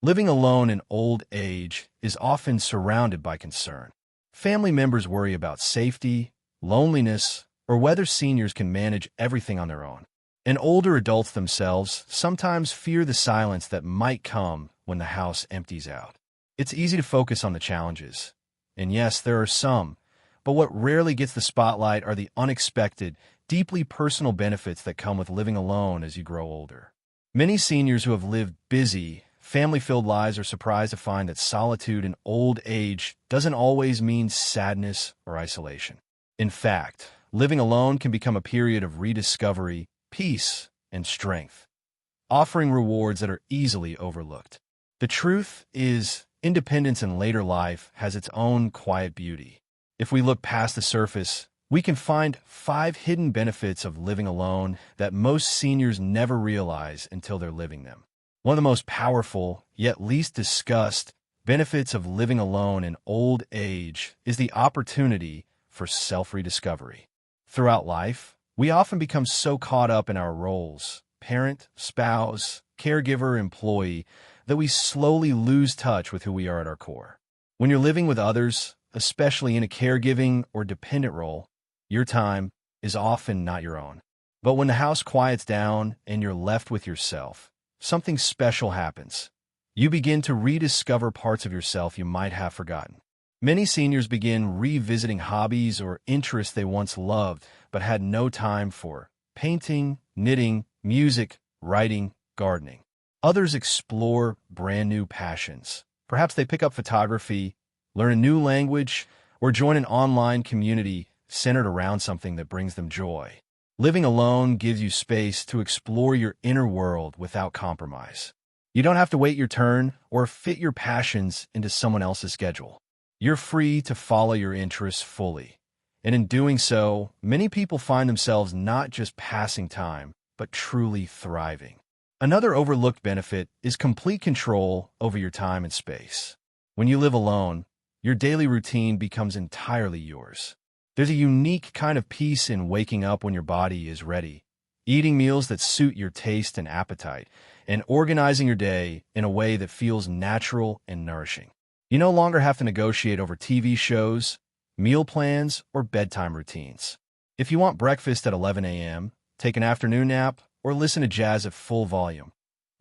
Living alone in old age is often surrounded by concern. Family members worry about safety, loneliness, or whether seniors can manage everything on their own. And older adults themselves sometimes fear the silence that might come when the house empties out. It's easy to focus on the challenges. And yes, there are some, but what rarely gets the spotlight are the unexpected, deeply personal benefits that come with living alone as you grow older. Many seniors who have lived busy, family-filled lives are surprised to find that solitude in old age doesn't always mean sadness or isolation. In fact, living alone can become a period of rediscovery, peace, and strength, offering rewards that are easily overlooked. The truth is, independence in later life has its own quiet beauty. If we look past the surface, we can find 5 hidden benefits of living alone that most seniors never realize until they're living them. One of the most powerful, yet least discussed, benefits of living alone in old age is the opportunity for self-rediscovery. Throughout life, we often become so caught up in our roles, parent, spouse, caregiver, employee, that we slowly lose touch with who we are at our core. When you're living with others, especially in a caregiving or dependent role, your time is often not your own. But when the house quiets down and you're left with yourself, something special happens. You begin to rediscover parts of yourself you might have forgotten. Many seniors begin revisiting hobbies or interests they once loved but had no time for: painting, knitting, music, writing, gardening. Others explore brand new passions. Perhaps they pick up photography, learn a new language, or join an online community centered around something that brings them joy. Living alone gives you space to explore your inner world without compromise. You don't have to wait your turn or fit your passions into someone else's schedule. You're free to follow your interests fully. And in doing so, many people find themselves not just passing time, but truly thriving. Another overlooked benefit is complete control over your time and space. When you live alone, your daily routine becomes entirely yours. There's a unique kind of peace in waking up when your body is ready, eating meals that suit your taste and appetite, and organizing your day in a way that feels natural and nourishing. You no longer have to negotiate over TV shows, meal plans, or bedtime routines. If you want breakfast at 11 a.m., take an afternoon nap, or listen to jazz at full volume,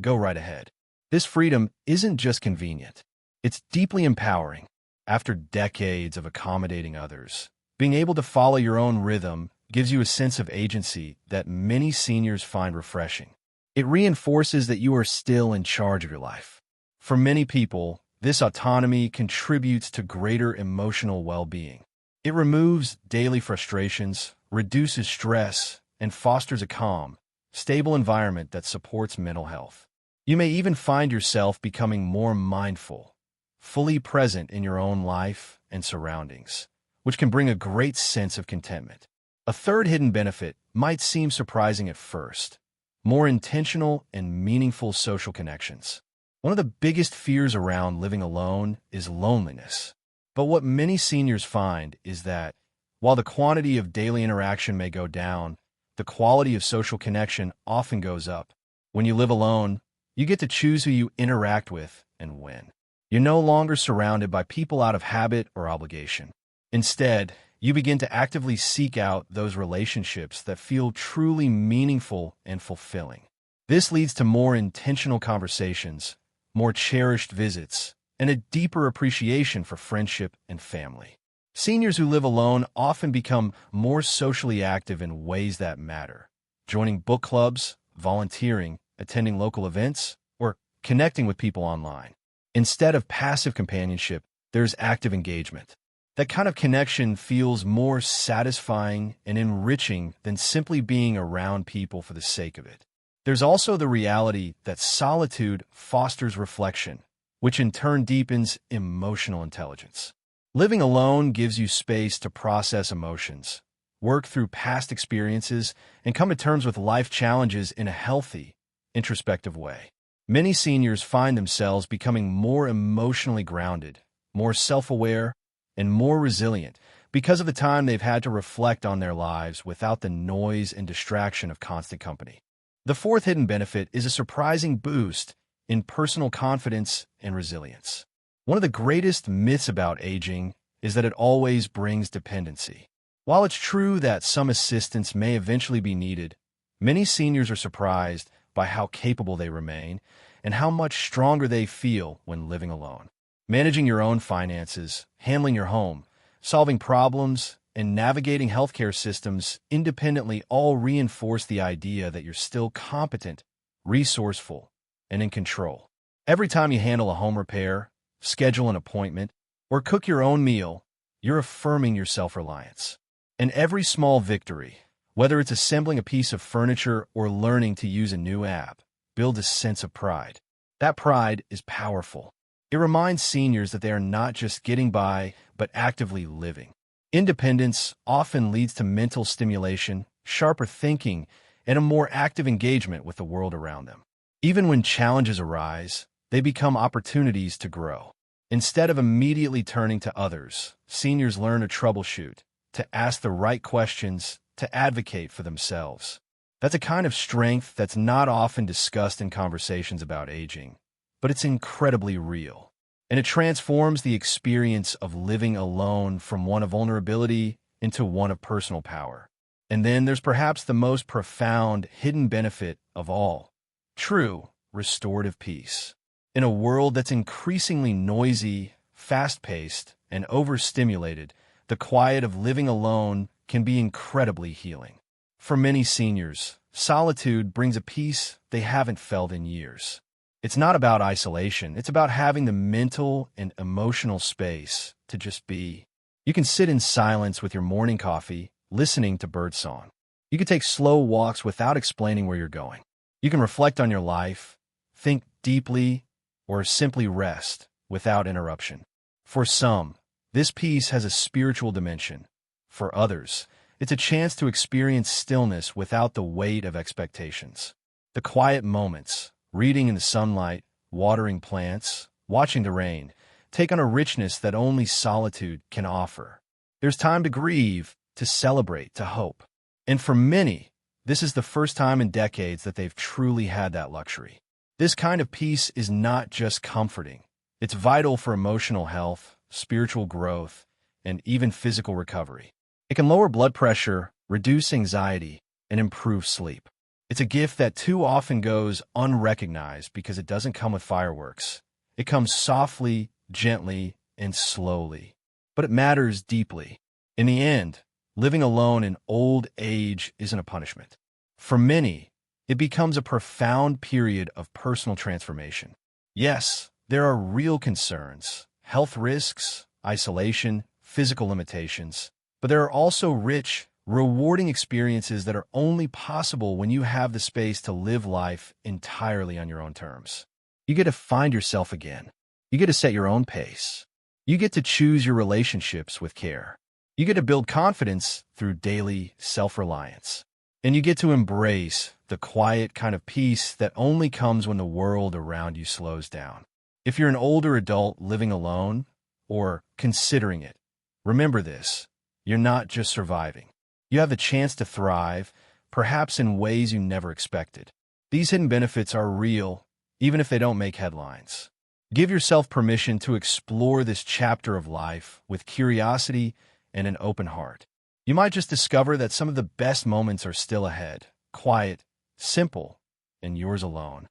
go right ahead. This freedom isn't just convenient. It's deeply empowering. After decades of accommodating others, being able to follow your own rhythm gives you a sense of agency that many seniors find refreshing. It reinforces that you are still in charge of your life. For many people, this autonomy contributes to greater emotional well-being. It removes daily frustrations, reduces stress, and fosters a calm, stable environment that supports mental health. You may even find yourself becoming more mindful, fully present in your own life and surroundings, which can bring a great sense of contentment. A third hidden benefit might seem surprising at first: more intentional and meaningful social connections. One of the biggest fears around living alone is loneliness. But what many seniors find is that, while the quantity of daily interaction may go down, the quality of social connection often goes up. When you live alone, you get to choose who you interact with and when. You're no longer surrounded by people out of habit or obligation. Instead, you begin to actively seek out those relationships that feel truly meaningful and fulfilling. This leads to more intentional conversations, more cherished visits, and a deeper appreciation for friendship and family. Seniors who live alone often become more socially active in ways that matter, joining book clubs, volunteering, attending local events, or connecting with people online. Instead of passive companionship, there's active engagement. That kind of connection feels more satisfying and enriching than simply being around people for the sake of it. There's also the reality that solitude fosters reflection, which in turn deepens emotional intelligence. Living alone gives you space to process emotions, work through past experiences, and come to terms with life challenges in a healthy, introspective way. Many seniors find themselves becoming more emotionally grounded, more self-aware, and more resilient because of the time they've had to reflect on their lives without the noise and distraction of constant company. The fourth hidden benefit is a surprising boost in personal confidence and resilience. One of the greatest myths about aging is that it always brings dependency. While it's true that some assistance may eventually be needed, many seniors are surprised by how capable they remain and how much stronger they feel when living alone. Managing your own finances, handling your home, solving problems, and navigating healthcare systems independently all reinforce the idea that you're still competent, resourceful, and in control. Every time you handle a home repair, schedule an appointment, or cook your own meal, you're affirming your self-reliance. And every small victory, whether it's assembling a piece of furniture or learning to use a new app, builds a sense of pride. That pride is powerful. It reminds seniors that they are not just getting by, but actively living. Independence often leads to mental stimulation, sharper thinking, and a more active engagement with the world around them. Even when challenges arise, they become opportunities to grow. Instead of immediately turning to others, seniors learn to troubleshoot, to ask the right questions, to advocate for themselves. That's a kind of strength that's not often discussed in conversations about aging, but it's incredibly real. And it transforms the experience of living alone from one of vulnerability into one of personal power. And then there's perhaps the most profound hidden benefit of all: true restorative peace. In a world that's increasingly noisy, fast-paced, and overstimulated, the quiet of living alone can be incredibly healing. For many seniors, solitude brings a peace they haven't felt in years. It's not about isolation, it's about having the mental and emotional space to just be. You can sit in silence with your morning coffee, listening to birdsong. You can take slow walks without explaining where you're going. You can reflect on your life, think deeply, or simply rest without interruption. For some, this peace has a spiritual dimension. For others, it's a chance to experience stillness without the weight of expectations. The quiet moments, reading in the sunlight, watering plants, watching the rain, take on a richness that only solitude can offer. There's time to grieve, to celebrate, to hope. And for many, this is the first time in decades that they've truly had that luxury. This kind of peace is not just comforting. It's vital for emotional health, spiritual growth, and even physical recovery. It can lower blood pressure, reduce anxiety, and improve sleep. It's a gift that too often goes unrecognized because it doesn't come with fireworks. It comes softly, gently, and slowly. But it matters deeply. In the end, living alone in old age isn't a punishment. For many, it becomes a profound period of personal transformation. Yes, there are real concerns, health risks, isolation, physical limitations, but there are also rich, rewarding experiences that are only possible when you have the space to live life entirely on your own terms. You get to find yourself again. You get to set your own pace. You get to choose your relationships with care. You get to build confidence through daily self-reliance. And you get to embrace the quiet kind of peace that only comes when the world around you slows down. If you're an older adult living alone, or considering it, remember this: you're not just surviving. You have the chance to thrive, perhaps in ways you never expected. These hidden benefits are real, even if they don't make headlines. Give yourself permission to explore this chapter of life with curiosity and an open heart. You might just discover that some of the best moments are still ahead, quiet, simple, and yours alone.